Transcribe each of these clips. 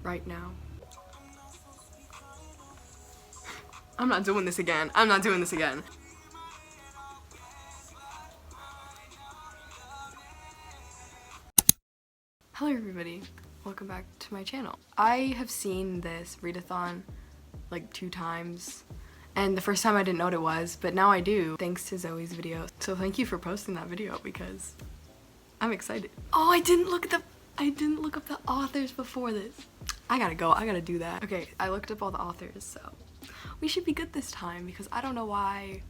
right now. I'm not doing this again. I'm not doing this again. Hello everybody, welcome back to my channel. I have seen this readathon like 2 times, and the first time I didn't know what it was, but now I do, thanks to Zoe's video. So thank you for posting that video because I'm excited. Oh, I didn't look up the authors before this. I gotta do that. Okay, I looked up all the authors, so we should be good this time because I don't know why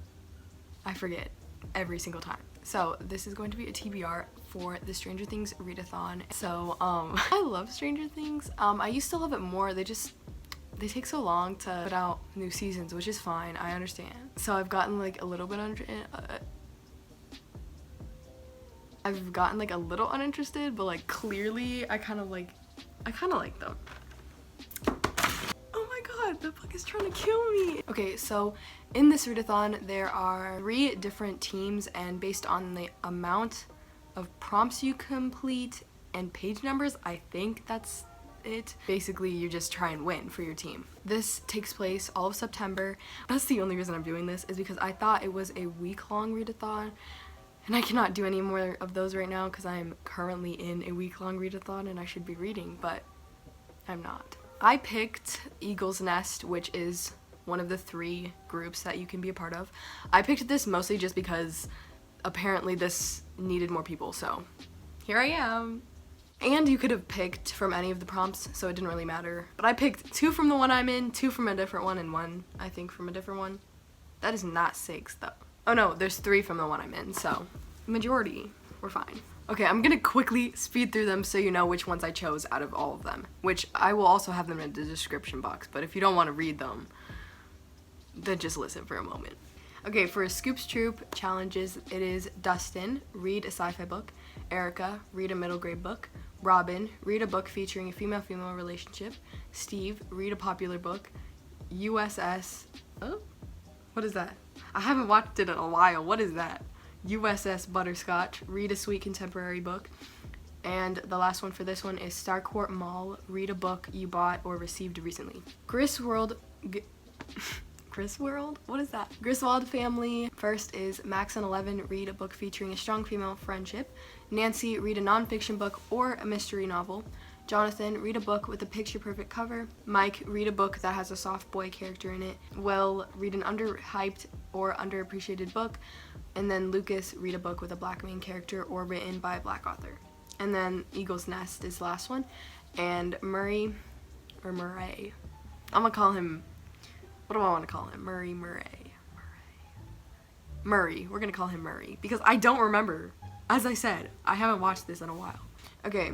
I forget every single time. So this is going to be a TBR for the Stranger Things readathon. So I love Stranger Things. I used to love it more. They take so long to put out new seasons, which is fine, I understand. So I've gotten like a little bit uninterested, but like clearly I kind of like them. Oh my god, the book is trying to kill me. Okay, so in this readathon there are 3 different teams, and based on the amount of prompts you complete and page numbers, I think that's it. Basically, you just try and win for your team. This takes place all of September. That's the only reason I'm doing this, is because I thought it was a week-long readathon, and I cannot do any more of those right now because I'm currently in a week-long readathon and I should be reading, but I'm not. I picked Eagle's Nest, which is one of the 3 groups that you can be a part of. I picked this mostly just because apparently this needed more people, so here I am. And you could have picked from any of the prompts, so it didn't really matter. But I picked 2 from the one I'm in, 2 from a different one, and 1, I think, from a different one. That is not 6, though. Oh no, there's 3 from the one I'm in, so majority, we're fine. Okay, I'm gonna quickly speed through them so you know which ones I chose out of all of them, which I will also have them in the description box, but if you don't want to read them, then just listen for a moment. Okay, for Scoops Troop challenges, it is Dustin, read a sci-fi book. Erica, read a middle grade book. Robin, read a book featuring a female-female relationship. Steve, read a popular book. USS, oh, what is that? I haven't watched it in a while, what is that? USS Butterscotch, read a sweet contemporary book. And the last one for this one is Starcourt Mall, read a book you bought or received recently. GRISWOLD, what is that? GRISWOLD family. First is Max and 11, read a book featuring a strong female friendship. Nancy, read a nonfiction book or a mystery novel. Jonathan, read a book with a picture-perfect cover. Mike, read a book that has a soft boy character in it. Will, read an underhyped or underappreciated book. And then Lucas, read a book with a black main character or written by a black author. And then Eagle's Nest is the last one. And Murray, I'm gonna call him, what do I want to call him? Murray. We're gonna call him Murray because I don't remember. As I said, I haven't watched this in a while. Okay.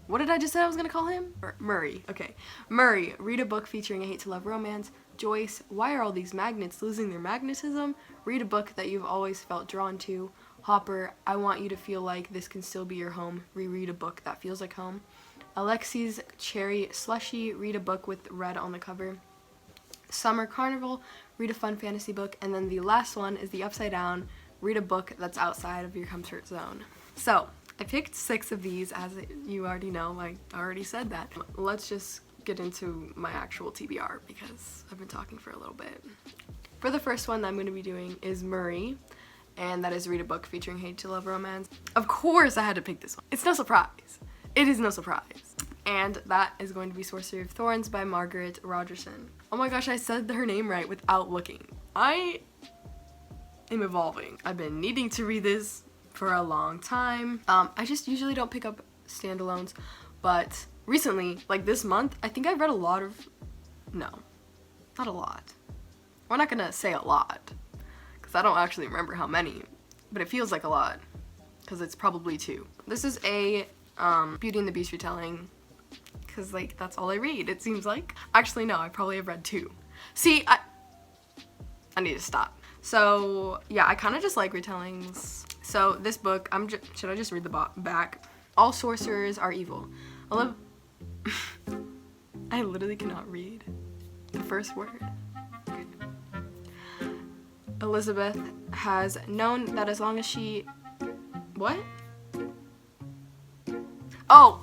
What did I just say I was gonna call him? Murray. Okay. Murray, read a book featuring a hate to love romance. Joyce, why are all these magnets losing their magnetism? Read a book that you've always felt drawn to. Hopper, I want you to feel like this can still be your home. Reread a book that feels like home. Alexi's Cherry Slushy, read a book with red on the cover. Summer Carnival, read a fun fantasy book. And then the last one is the Upside Down, read a book that's outside of your comfort zone. So I picked 6 of these, as you already know, I already said that. Let's just get into my actual TBR because I've been talking for a little bit. For the first one that I'm going to be doing is Murray, and that is read a book featuring hate to love romance. Of course I had to pick this one. It's no surprise. It is no surprise. And that is going to be Sorcery of Thorns by Margaret Rogerson. Oh my gosh, I said her name right without looking. I am evolving. I've been needing to read this for a long time. I just usually don't pick up standalones, but recently, like this month, I think I've read a lot of, no, not a lot. We're not gonna say a lot, because I don't actually remember how many, but it feels like a lot, because it's probably 2. This is a Beauty and the Beast retelling, because like that's all I read, it seems like. Actually no, I probably have read 2. See, I need to stop. So yeah, I kind of just like retellings. So this book, should I just read the back? All sorcerers are evil. I literally cannot read the first word. Okay. Elizabeth has known that as long as she... What? Oh!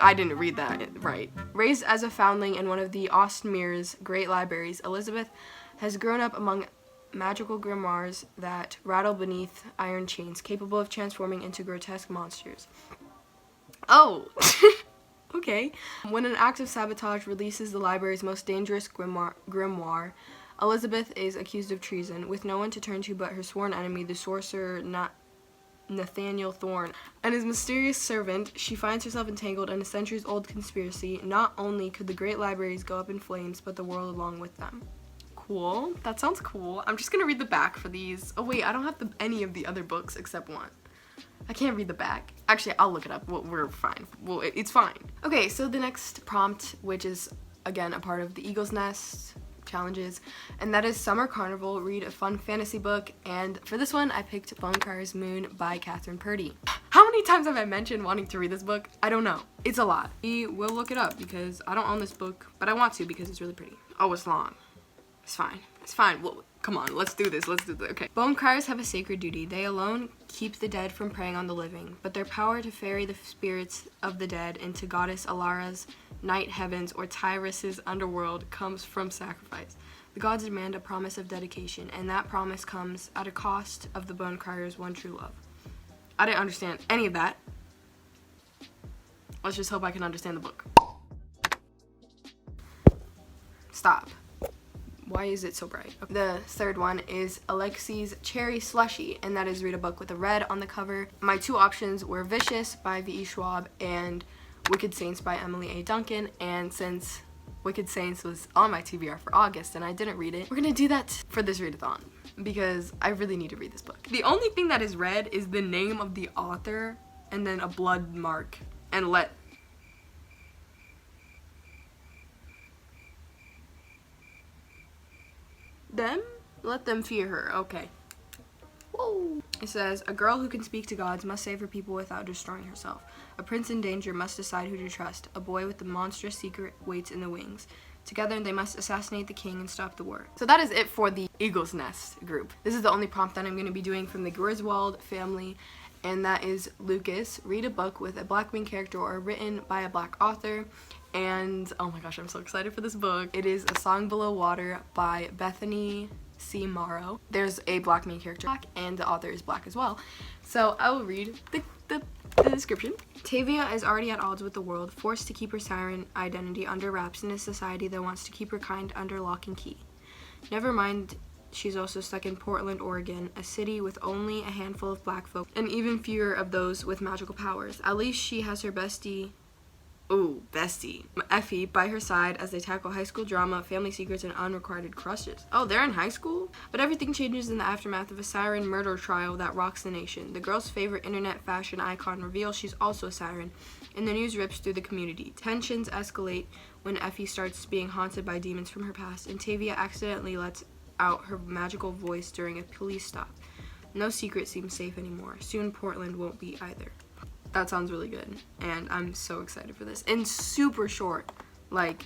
I didn't read that right. Raised as a foundling in one of the Ostmere's great libraries, Elizabeth has grown up among magical grimoires that rattle beneath iron chains, capable of transforming into grotesque monsters. Oh! Okay. When an act of sabotage releases the library's most dangerous grimoire, Elizabeth is accused of treason, with no one to turn to but her sworn enemy, the sorcerer Nathaniel Thorne, and his mysterious servant. She finds herself entangled in a centuries-old conspiracy. Not only could the great libraries go up in flames, but the world along with them. Cool. That sounds cool. I'm just gonna read the back for these. Oh wait, I don't have any of the other books except one. I can't read the back. Actually, I'll look it up. Well, we're fine. Well, it's fine. Okay, so the next prompt, which is, again, a part of the Eagle's Nest challenges, and that is Summer Carnival. Read a fun fantasy book, and for this one, I picked Bonecryer's Moon by Catherine Purdy. How many times have I mentioned wanting to read this book? I don't know. It's a lot. We will look it up because I don't own this book, but I want to because it's really pretty. Oh, it's long. It's fine. It's fine. Well, come on, let's do this. Let's do this. Okay. Bonecryers have a sacred duty. They alone keep the dead from preying on the living, but their power to ferry the spirits of the dead into Goddess Alara's night heavens or Tyrus's underworld comes from sacrifice. The gods demand a promise of dedication, and that promise comes at a cost of the Bonecryer's one true love. I didn't understand any of that. Let's just hope I can understand the book. Stop. Why is it so bright? The third one is Alexi's Cherry Slushy, and that is read a book with a red on the cover. My two options were Vicious by V.E. Schwab and Wicked Saints by Emily A. Duncan, and since Wicked Saints was on my TBR for August and I didn't read it, we're gonna do that for this readathon because I really need to read this book. The only thing that is red is the name of the author and then a blood mark, and let them fear her. Okay. Whoa. It says, a girl who can speak to gods must save her people without destroying herself. A prince in danger must decide who to trust. A boy with a monstrous secret waits in the wings. Together they must assassinate the king and stop the war. So that is it for the Eagle's Nest group. This is the only prompt that I'm going to be doing from the GRISWOLD family, and that is Lucas. Read a book with a black main character or written by a black author. And oh my gosh, I'm so excited for this book. It is A Song Below Water by Bethany C. Morrow. There's a black main character, and the author is black as well. So I will read the description. Tavia is already at odds with the world, forced to keep her siren identity under wraps in a society that wants to keep her kind under lock and key. Never mind, she's also stuck in Portland, Oregon, a city with only a handful of black folk, and even fewer of those with magical powers. At least she has her bestie, Effie, by her side as they tackle high school drama, family secrets, and unrequited crushes. Oh, they're in high school? But everything changes in the aftermath of a siren murder trial that rocks the nation. The girl's favorite internet fashion icon reveals she's also a siren, and the news rips through the community. Tensions escalate when Effie starts being haunted by demons from her past, and Tavia accidentally lets out her magical voice during a police stop. No secret seems safe anymore. Soon Portland won't be either. That sounds really good, and I'm so excited for this. And super short, like,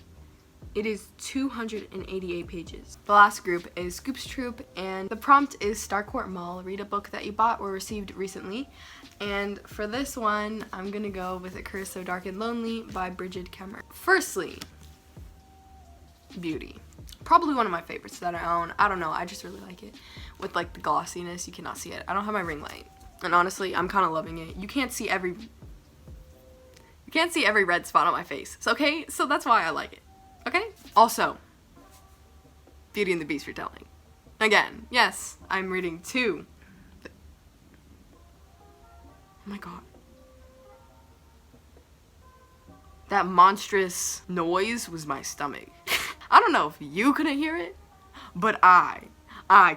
it is 288 pages. The last group is Scoops Troop, and the prompt is Starcourt Mall. Read a book that you bought or received recently. And for this one, I'm gonna go with A Curse So Dark and Lonely by Bridget Kemmer. Firstly, Beauty. Probably one of my favorites that I own. I don't know, I just really like it. With like the glossiness, you cannot see it. I don't have my ring light. And honestly, I'm kind of loving it. You can't see every red spot on my face. So, okay? So that's why I like it. Okay? Also, Beauty and the Beast retelling. Again, yes, I'm reading two. Oh my god. That monstrous noise was my stomach. I don't know if you couldn't hear it, but I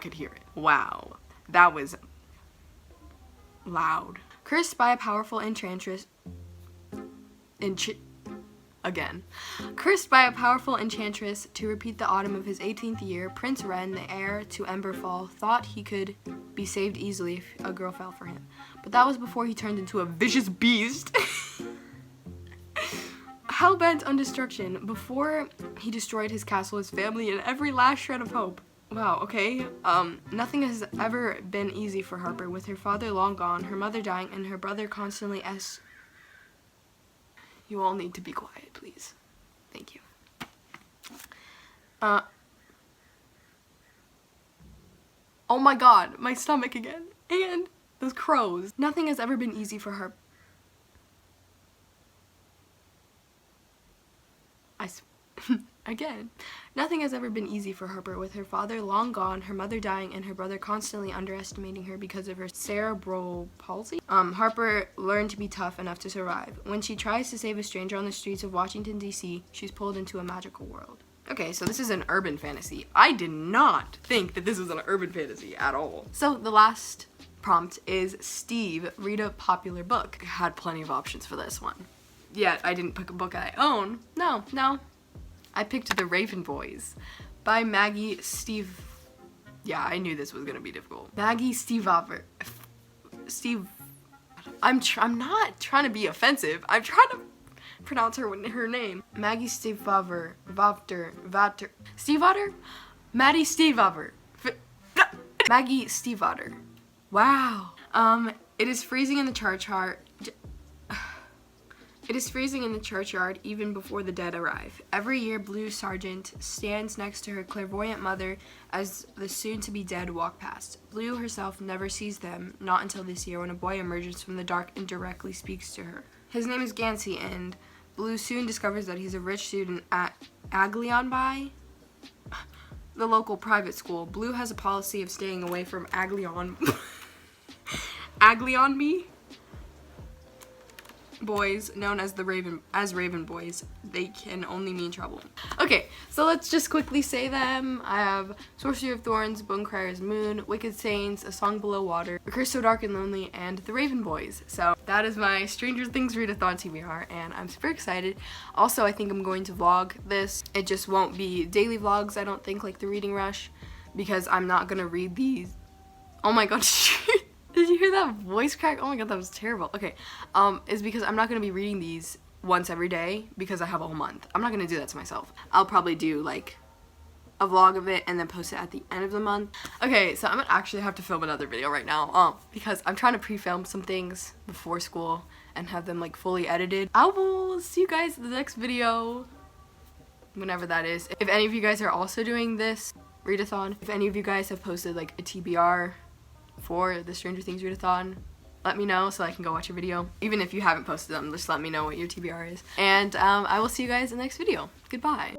could hear it. Wow. That was loud. Cursed by a powerful enchantress to repeat the autumn of his 18th year, Prince Ren, the heir to Emberfall, thought he could be saved easily if a girl fell for him. But that was before he turned into a vicious beast. Hell-bent on destruction, before he destroyed his castle, his family, and every last shred of hope. Wow, okay. Nothing has ever been easy for Harper, with her father long gone, her mother dying, and her brother constantly You all need to be quiet, please. Thank you. Oh my god, my stomach again. And those crows. Nothing has ever been easy for her. Again. Nothing has ever been easy for Harper, with her father long gone, her mother dying, and her brother constantly underestimating her because of her cerebral palsy. Harper learned to be tough enough to survive. When she tries to save a stranger on the streets of Washington, D.C., she's pulled into a magical world. Okay, so this is an urban fantasy. I did not think that this was an urban fantasy at all. So the last prompt is Steve, read a popular book. I had plenty of options for this one. Yet I didn't pick a book I own. No. I picked The Raven Boys by Maggie Steve. Yeah, I knew this was gonna be difficult. Maggie Stiefvater. I'm not trying to be offensive. I'm trying to pronounce her name. Maggie Stiefvater. Stiefvater? Maddie Stiefvater. Maggie Stiefvater. Wow. It is freezing in the churchyard. It is freezing in the churchyard even before the dead arrive. Every year, Blue Sargent stands next to her clairvoyant mother as the soon-to-be dead walk past. Blue herself never sees them, not until this year when a boy emerges from the dark and directly speaks to her. His name is Gansey, and Blue soon discovers that he's a rich student at Aglionby, the local private school. Blue has a policy of staying away from Aglionby boys, known as Raven Boys. They can only mean trouble. Okay, so let's just quickly say them. I have Sorcery of Thorns, Bonecryer's Moon, Wicked Saints, A Song Below Water, A Curse So Dark and Lonely, and The Raven Boys. So that is my Stranger Things Readathon TBR, and I'm super excited. Also, I think I'm going to vlog this. It just won't be daily vlogs, I don't think, like the Reading Rush, because I'm not gonna read these. Oh my god, did you hear that voice crack? Oh my god, that was terrible. Okay, is because I'm not going to be reading these once every day because I have a whole month. I'm not going to do that to myself. I'll probably do like a vlog of it and then post it at the end of the month. Okay, so I'm going to actually have to film another video right now because I'm trying to pre-film some things before school and have them like fully edited. I will see you guys in the next video, whenever that is. If any of you guys are also doing this readathon, if any of you guys have posted like a TBR for the Stranger Things Readathon, let me know so I can go watch your video. Even if you haven't posted them, just let me know what your TBR is. And I will see you guys in the next video. Goodbye.